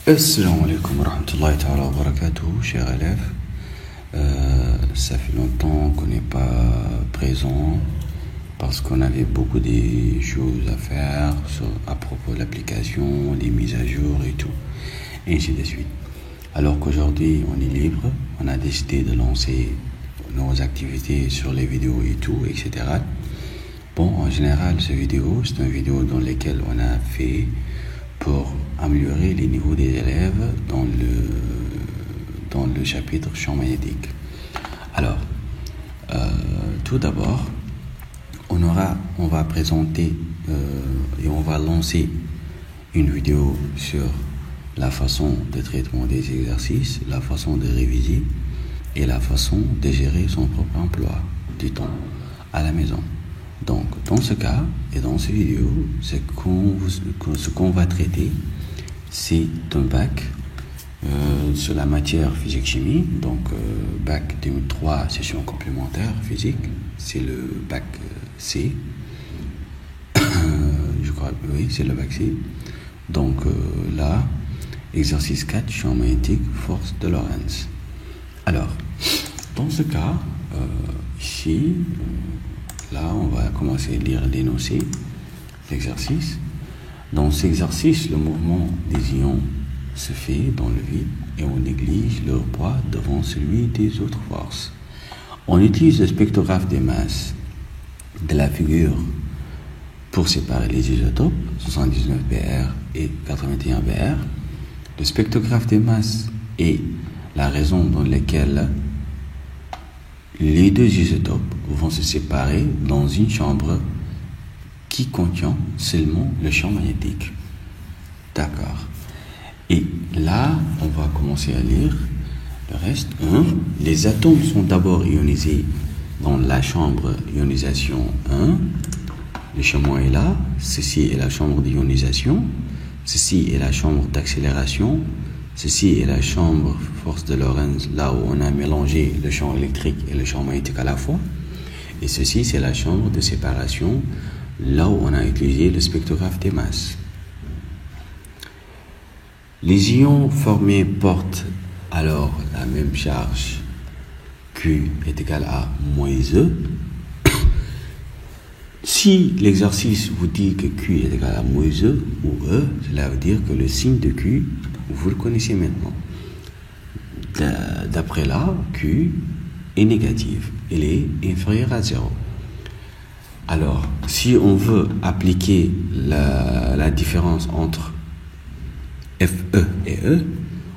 Assalamu alaikum wa rahmatullahi ta'ala wa barakatuh, chers élèves. Ça fait longtemps qu'on n'est pas présent parce qu'on avait beaucoup de choses à faire à propos de l'application, les mises à jour et tout, et ainsi de suite. Alors qu'aujourd'hui on est libre, on a décidé de lancer nos activités sur les vidéos et tout, etc. Bon, en général, c'est une vidéo dans laquelle on a fait pour améliorer les niveaux des élèves dans le chapitre champ magnétique. Alors, tout d'abord, on va présenter et on va lancer une vidéo sur la façon de traitement des exercices, la façon de réviser et la façon de gérer son propre emploi du temps à la maison. Donc, dans ce cas et dans cette vidéo, ce qu'on va traiter, c'est un bac sur la matière physique-chimie. Donc, bac 2003, session complémentaire physique, c'est le bac C. Je crois, oui, c'est le bac C. Donc, là, exercice 4, champ magnétique, force de Lorentz. Alors, dans ce cas, ici, là, on va commencer à lire l'énoncé, l'exercice. Dans cet exercice, le mouvement des ions se fait dans le vide et on néglige leur poids devant celui des autres forces. On utilise le spectrographe des masses de la figure pour séparer les isotopes, 79 Br et 81 Br. Le spectrographe des masses est la raison dans laquelle les deux isotopes vont se séparer dans une chambre qui contient seulement le champ magnétique. D'accord. Et là, on va commencer à lire le reste. Les atomes sont d'abord ionisés dans la chambre ionisation 1. Le chemin est là. Ceci est la chambre d'ionisation. Ceci est la chambre d'accélération. Ceci est la chambre force de Lorentz, là où on a mélangé le champ électrique et le champ magnétique à la fois. Et ceci, c'est la chambre de séparation, là où on a utilisé le spectrographe des masses. Les ions formés portent alors la même charge. Q est égal à moins E. Si l'exercice vous dit que Q est égal à moins E ou E, cela veut dire que le signe de Q, vous le connaissez maintenant. D'après là, Q est négative. Elle est inférieure à 0. Alors, si on veut appliquer la différence entre FE et E,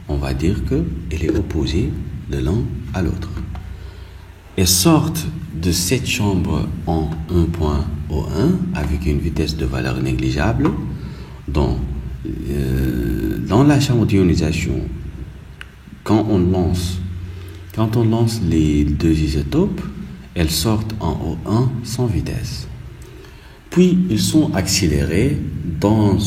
on va dire qu'elle est opposée de l'un à l'autre. Elles sortent de cette chambre en un point O1 avec une vitesse de valeur négligeable. Dans la chambre d'ionisation, quand on lance les deux isotopes, elles sortent en O1 sans vitesse. Puis ils sont accélérés dans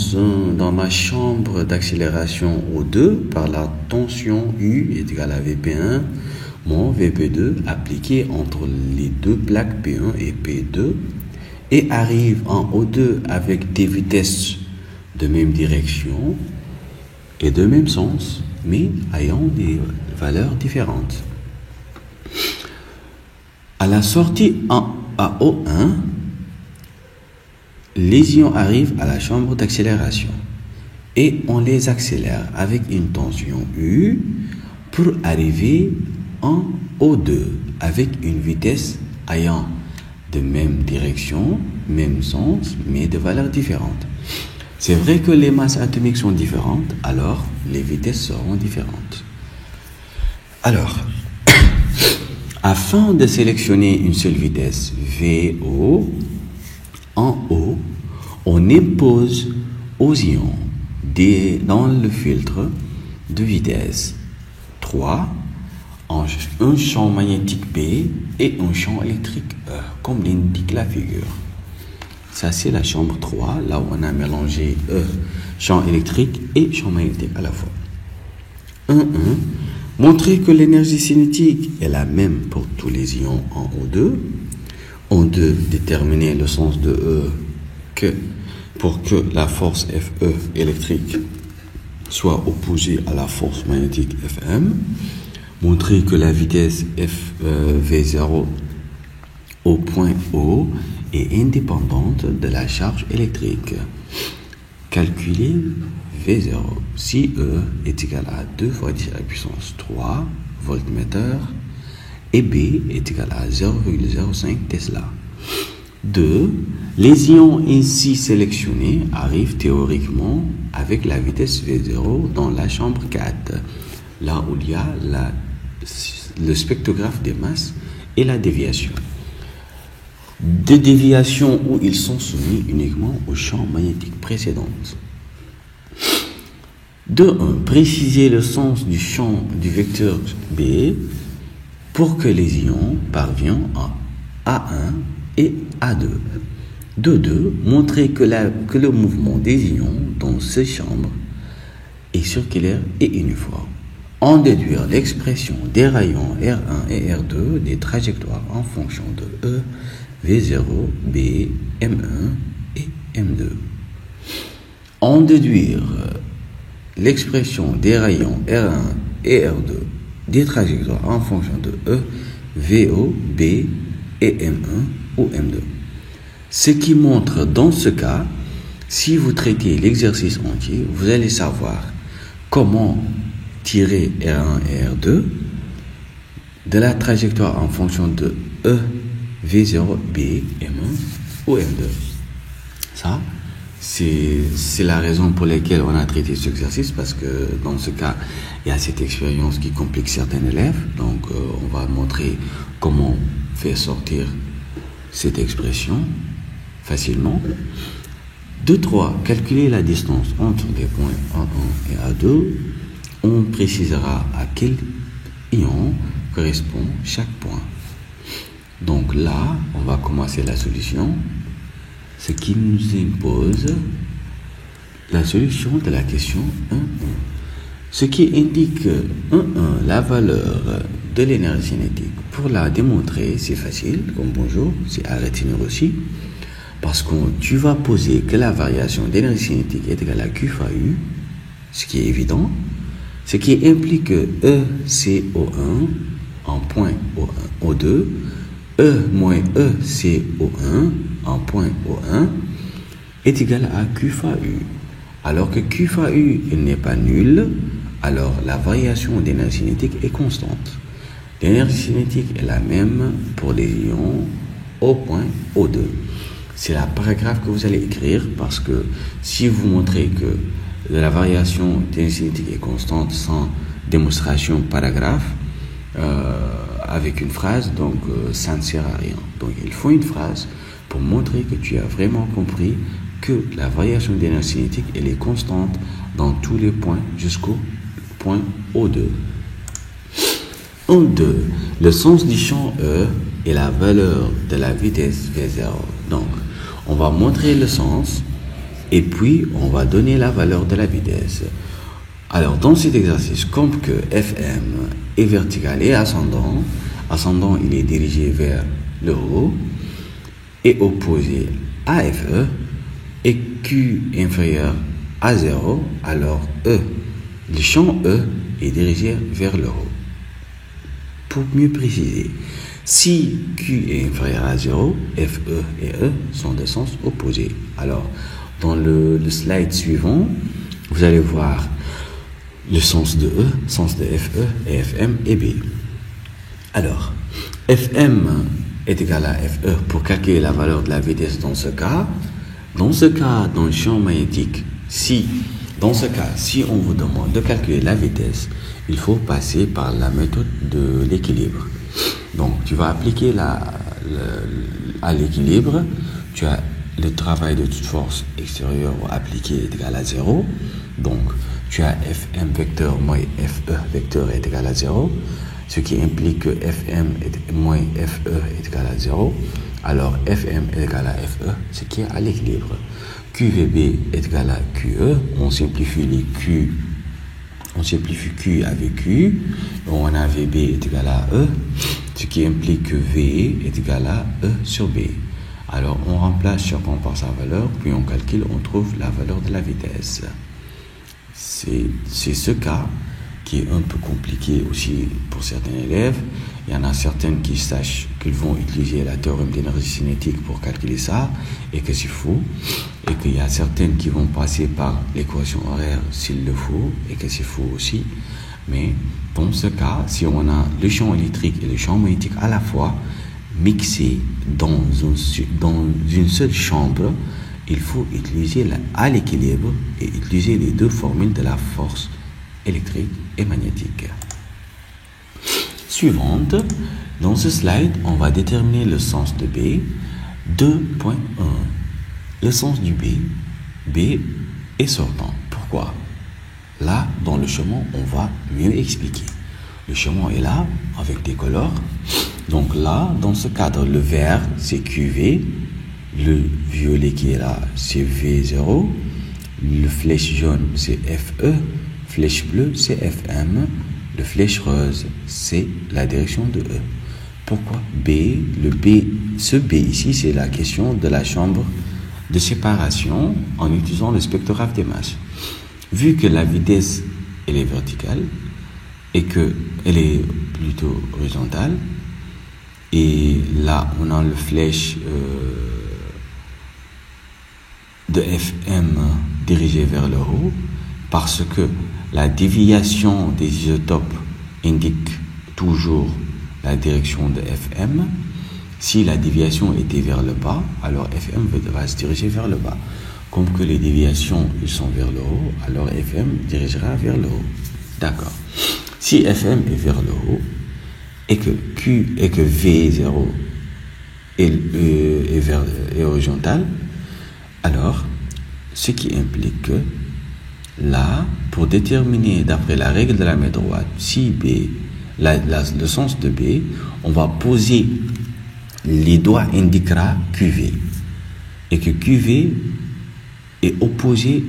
la chambre d'accélération O2 par la tension U est égale à Vp1 moins Vp2 appliquée entre les deux plaques P1 et P2 et arrive en O2 avec des vitesses de même direction et de même sens, mais ayant des valeurs différentes. À la sortie à O1, les ions arrivent à la chambre d'accélération et on les accélère avec une tension U pour arriver en O2 avec une vitesse ayant de même direction, même sens, mais de valeurs différentes. C'est vrai que les masses atomiques sont différentes, alors les vitesses seront différentes. Alors, afin de sélectionner une seule vitesse VO, en haut, on impose aux ions dans le filtre de vitesse 3 un champ magnétique B et un champ électrique E, comme l'indique la figure. Ça, c'est la chambre 3, là où on a mélangé champ électrique et champ magnétique à la fois. 1. Montrer que l'énergie cinétique est la même pour tous les ions en O2. En 2, déterminer le sens de E pour que la force Fe électrique soit opposée à la force magnétique Fm. Montrer que la vitesse V0 au point O est indépendante de la charge électrique. Calculer V0 si E est égal à 2 fois 10 à la puissance 3 voltmètre et B est égal à 0,05 Tesla. 2. Les ions ainsi sélectionnés arrivent théoriquement avec la vitesse V0 dans la chambre 4, là où il y a le spectrographe des masses et la déviation. Des déviations où ils sont soumis uniquement au champ magnétique précédent. 2.1. Préciser le sens du champ du vecteur B pour que les ions parviennent à A1 et A2. 2.2. Montrer que le mouvement des ions dans ces chambres est circulaire et uniforme. En déduire l'expression des rayons R1 et R2 des trajectoires en fonction de E, V0, B, M1 et M2. En déduire l'expression des rayons R1 et R2 des trajectoires en fonction de E, VO, B et M1 ou M2. Ce qui montre dans ce cas, si vous traitez l'exercice entier, vous allez savoir comment tirer R1 et R2 de la trajectoire en fonction de E, V0, B, M1 ou M2. Ça, c'est la raison pour laquelle on a traité cet exercice, parce que dans ce cas, il y a cette expérience qui complique certains élèves. Donc, on va montrer comment faire sortir cette expression facilement. 2.3. Calculer la distance entre les points A1 et A2. On précisera à quel ion correspond chaque point. Donc là, on va commencer la solution, ce qui nous impose la solution de la question 1.1. Ce qui indique 1.1, la valeur de l'énergie cinétique. Pour la démontrer, c'est facile, comme bonjour, c'est à retenir aussi, parce que tu vas poser que la variation d'énergie cinétique est égale à Q fois U, ce qui est évident, ce qui implique que ECO1 en point O1, O2, E moins ECO1 en point O1 est égal à Q fois U. Alors que Q fois U n'est pas nul, alors la variation d'énergie cinétique est constante. L'énergie cinétique est la même pour les ions au point O2. C'est la paragraphe que vous allez écrire, parce que si vous montrez que la variation d'énergie cinétique est constante sans démonstration paragraphe, avec une phrase, donc ça ne sert à rien. Donc il faut une phrase pour montrer que tu as vraiment compris que la variation d'énergie cinétique elle est constante dans tous les points jusqu'au point O2. 1.2. Le sens du champ E est la valeur de la vitesse V0. Donc on va montrer le sens et puis on va donner la valeur de la vitesse. Alors dans cet exercice, comme que Fm est vertical et ascendant, il est dirigé vers le haut et opposé à Fe, et Q inférieur à 0, alors E, le champ E est dirigé vers le haut. Pour mieux préciser, si Q est inférieur à 0, Fe et E sont de sens opposés. Alors, dans le slide suivant, vous allez voir le sens de E, sens de Fe et Fm et B. Alors, Fm est égal à Fe pour calculer la valeur de la vitesse dans ce cas. Dans le champ magnétique, si on vous demande de calculer la vitesse, il faut passer par la méthode de l'équilibre. Donc, tu vas appliquer à l'équilibre, tu as le travail de toute force extérieure appliqué est égal à 0. Donc, tu as Fm vecteur moins Fe vecteur est égal à 0, ce qui implique que Fm moins Fe est égal à 0. Alors, Fm est égal à Fe, ce qui est à l'équilibre. QVB est égal à QE. On simplifie Q avec Q. On a VB est égal à E, ce qui implique que V est égal à E sur B. Alors, on remplace chacun par sa valeur, puis on calcule, on trouve la valeur de la vitesse. c'est ce cas qui est un peu compliqué aussi pour certains élèves. Il y en a certains qui sachent qu'ils vont utiliser la théorème d'énergie cinétique pour calculer ça, et que c'est faux, et qu'il y a certaines qui vont passer par l'équation horaire s'il le faut, et que c'est faux aussi. Mais dans ce cas, si on a le champ électrique et le champ magnétique à la fois mixés dans une seule chambre, il faut utiliser à l'équilibre et utiliser les deux formules de la force électrique et magnétique. Suivante, dans ce slide, on va déterminer le sens de B. 2.1. Le sens du B est sortant. Pourquoi? Là, dans le chemin, on va mieux expliquer. Le chemin est là, avec des couleurs. Donc là, dans ce cadre, le vert, c'est QV. Le violet qui est là, c'est V0. Le flèche jaune, c'est FE. Flèche bleue, c'est FM. Le flèche rose, c'est la direction de E. Pourquoi B? Ce B ici, c'est la question de la chambre de séparation en utilisant le spectrographe des masses. Vu que la vitesse, elle est verticale et qu'elle est plutôt horizontale, et là, on a le flèche de FM dirigé vers le haut, parce que la déviation des isotopes indique toujours la direction de FM. Si la déviation était vers le bas, alors FM va se diriger vers le bas. Comme que les déviations ils sont vers le haut, alors FM dirigera vers le haut. D'accord. Si FM est vers le haut et que V0 est horizontal, alors ce qui implique que là, pour déterminer d'après la règle de la main droite, si B, le sens de B, on va poser les doigts indiquera QV, et que QV est opposé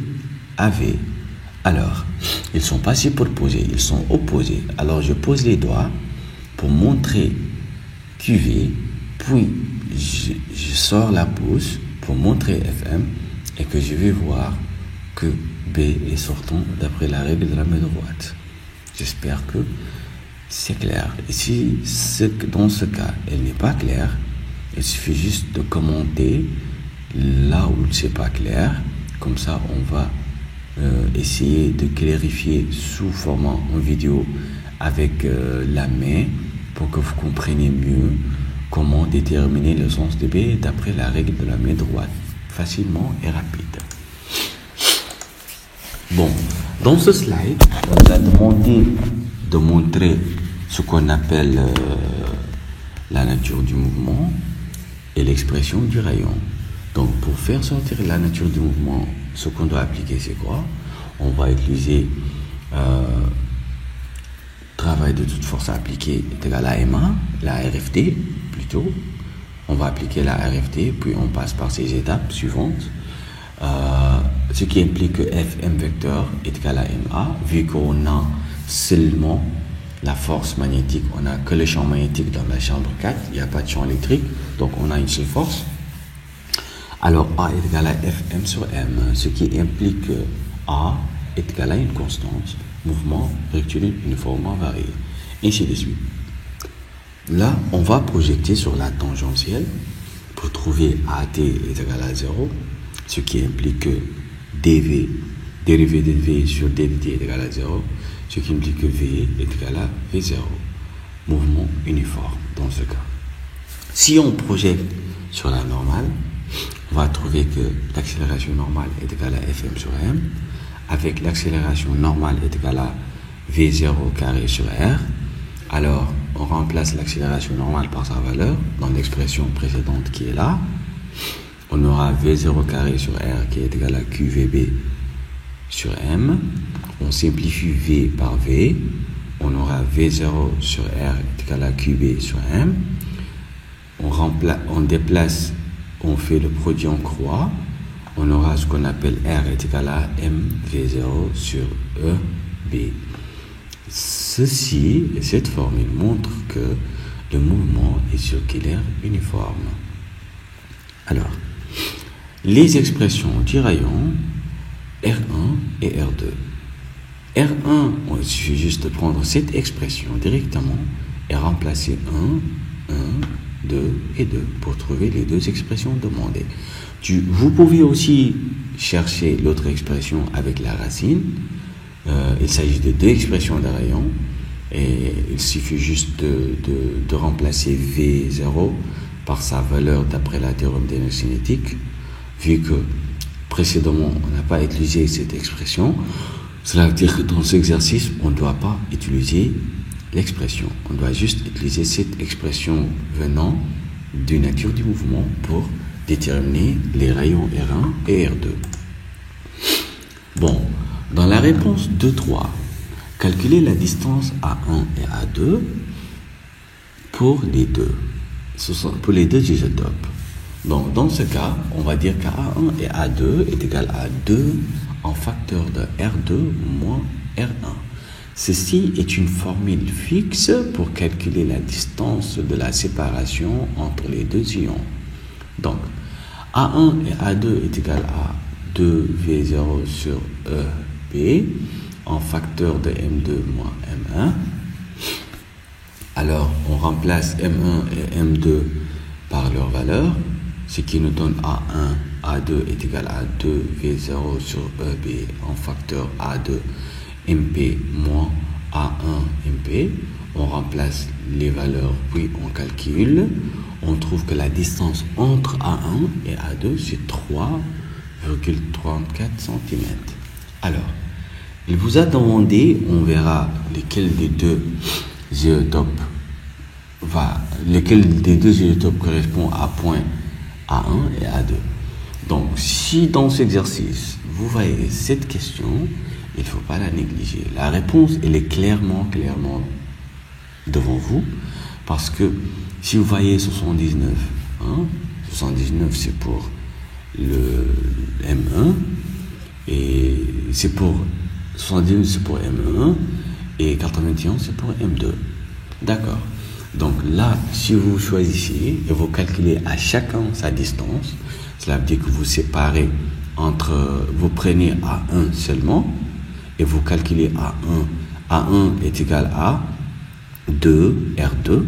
à V. Alors, ils sont pas superposés, ils sont opposés. Alors, je pose les doigts pour montrer QV, puis je sors la pouce pour montrer FM, et que je vais voir que B est sortant d'après la règle de la main droite. J'espère que c'est clair. Et si dans ce cas, elle n'est pas claire, il suffit juste de commenter là où c'est pas clair. Comme ça, on va essayer de clarifier sous format en vidéo avec la main pour que vous compreniez mieux comment déterminer le sens de B d'après la règle de la main droite, facilement et rapide. Bon, dans ce slide, on nous a demandé de montrer ce qu'on appelle la nature du mouvement et l'expression du rayon. Donc, pour faire sortir la nature du mouvement, ce qu'on doit appliquer, c'est quoi? On va utiliser travail de toute force appliquée est égal à MA, la RFT plutôt. On va appliquer la RFT, puis on passe par ces étapes suivantes. Ce qui implique que Fm vecteur est égal à Ma, vu qu'on a seulement la force magnétique, on n'a que le champ magnétique dans la chambre 4, il n'y a pas de champ électrique, donc on a une seule force. Alors A est égal à Fm sur M, ce qui implique que A est égal à une constante, mouvement rectiligne uniformément varié, ainsi de suite. Là, on va projeter sur la tangentielle pour trouver AT est égal à 0, ce qui implique que dV, dérivé de V sur ddt est égal à 0, ce qui implique que V est égal à V0, mouvement uniforme dans ce cas. Si on projette sur la normale, on va trouver que l'accélération normale est égale à Fm sur M, avec l'accélération normale est égale à V0 carré sur R. Alors, on remplace l'accélération normale par sa valeur dans l'expression précédente qui est là. On aura V0 carré sur R qui est égal à QVB sur M. On simplifie V par V. On aura V0 sur R est égal à QB sur M. On déplace, on fait le produit en croix. On aura ce qu'on appelle R est égal à MV0 sur EB. Ceci, cette formule montre que le mouvement est circulaire uniforme. Alors, les expressions du rayon R1 et R2. R1, il suffit juste de prendre cette expression directement et remplacer 1, 2 et 2 pour trouver les deux expressions demandées. Vous pouvez aussi chercher l'autre expression avec la racine. Il s'agit de deux expressions de rayon et il suffit juste de remplacer V0 par sa valeur d'après la théorème d'énergie cinétique. Vu que précédemment on n'a pas utilisé cette expression, cela veut dire que dans cet exercice on ne doit pas utiliser l'expression, on doit juste utiliser cette expression venant de nature du mouvement pour déterminer les rayons R1 et R2. Bon, dans la réponse 2-3, calculez la distance A1 et A2 pour les deux isotopes. Donc, dans ce cas, on va dire qu'A1 et A2 est égal à 2 en facteur de R2 moins R1. Ceci est une formule fixe pour calculer la distance de la séparation entre les deux ions. Donc, A1 et A2 est égal à 2V0 sur EB en facteur de M2 moins M1. Alors, on remplace M1 et M2 par leur valeur, ce qui nous donne A1, A2 est égal à 2V0 sur EB en facteur A2 MP moins A1 MP. On remplace les valeurs, puis on calcule. On trouve que la distance entre A1 et A2, c'est 3,34 cm. Alors, il vous a demandé, on verra lequel des deux isotopes correspond à point A1 et A2. Donc, si dans cet exercice, vous voyez cette question, il ne faut pas la négliger. La réponse, elle est clairement devant vous, parce que si vous voyez 79, 79 c'est pour le M1, et c'est pour 79 c'est pour M1, et 81 c'est pour M2. D'accord. Donc là, si vous choisissez et vous calculez à chacun sa distance, cela veut dire que vous séparez vous prenez A1 seulement, et vous calculez A1. A1 est égal à 2 R2,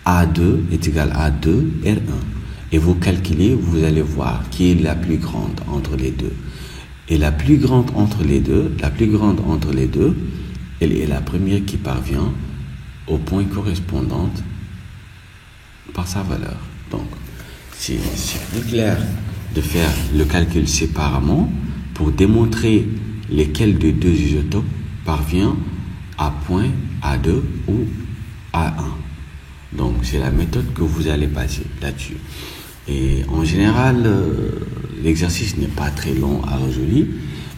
A2 est égal à 2 R1. Et vous calculez, vous allez voir qui est la plus grande entre les deux. Et la plus grande entre les deux, elle est la première qui parvient au point correspondant par sa valeur. Donc, c'est plus clair de faire le calcul séparément pour démontrer lesquels des deux isotopes parvient à point A2 ou A1. Donc, c'est la méthode que vous allez passer là-dessus. Et en général, l'exercice n'est pas très long à résoudre,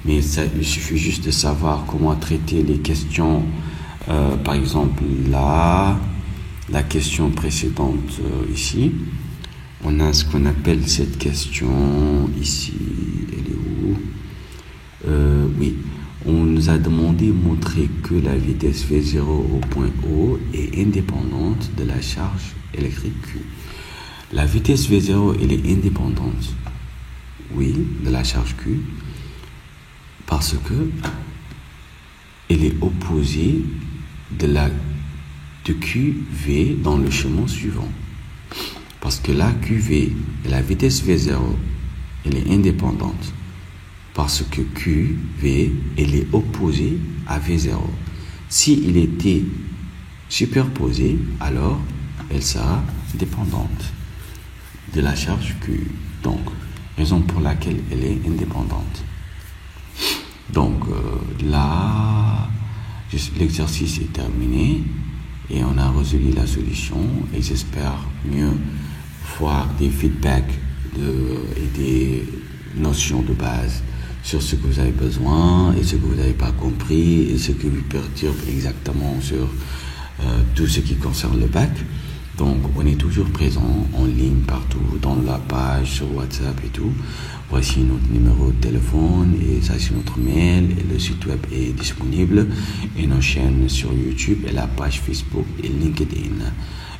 mais il suffit juste de savoir comment traiter les questions. Par exemple, là, la question précédente ici, on a ce qu'on appelle cette question ici, elle est où? Oui, on nous a demandé de montrer que la vitesse V0 au point O est indépendante de la charge électrique Q. La vitesse V0, elle est indépendante, oui, de la charge Q, parce que elle est opposée de QV dans le chemin suivant. Parce que là, QV, la vitesse V0, elle est indépendante. Parce que QV, elle est opposée à V0. Si il était superposé, alors elle sera dépendante de la charge Q. Donc, raison pour laquelle elle est indépendante. Donc, là, l'exercice est terminé et on a résolu la solution et j'espère mieux voir des feedbacks et des notions de base sur ce que vous avez besoin et ce que vous n'avez pas compris et ce qui vous perturbe exactement sur tout ce qui concerne le bac. Donc, on est toujours présent en ligne partout, dans la page, sur WhatsApp et tout. Voici notre numéro de téléphone et ça c'est notre mail et le site web est disponible et nos chaînes sur YouTube et la page Facebook et LinkedIn.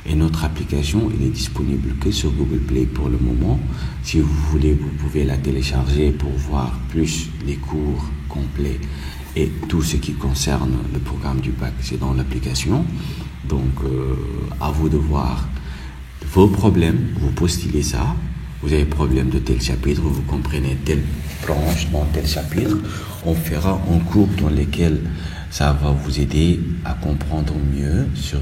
Et notre application, elle est disponible que sur Google Play pour le moment. Si vous voulez, vous pouvez la télécharger pour voir plus les cours complets Et tout ce qui concerne le programme du bac, c'est dans l'application. Donc, à vous de voir vos problèmes, vous postulez ça. Vous avez problème de tel chapitre, vous comprenez telle branche dans tel chapitre. On fera un cours dans lequel ça va vous aider à comprendre mieux sur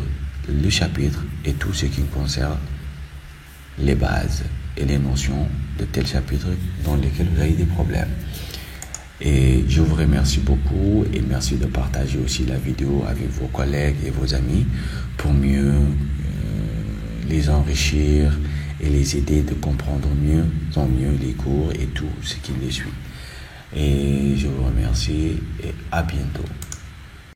le chapitre et tout ce qui concerne les bases et les notions de tel chapitre dans lesquels vous avez des problèmes. Et je vous remercie beaucoup et merci de partager aussi la vidéo avec vos collègues et vos amis pour mieux les enrichir et les aider de comprendre mieux en mieux les cours et tout ce qui les suit. Et je vous remercie et à bientôt.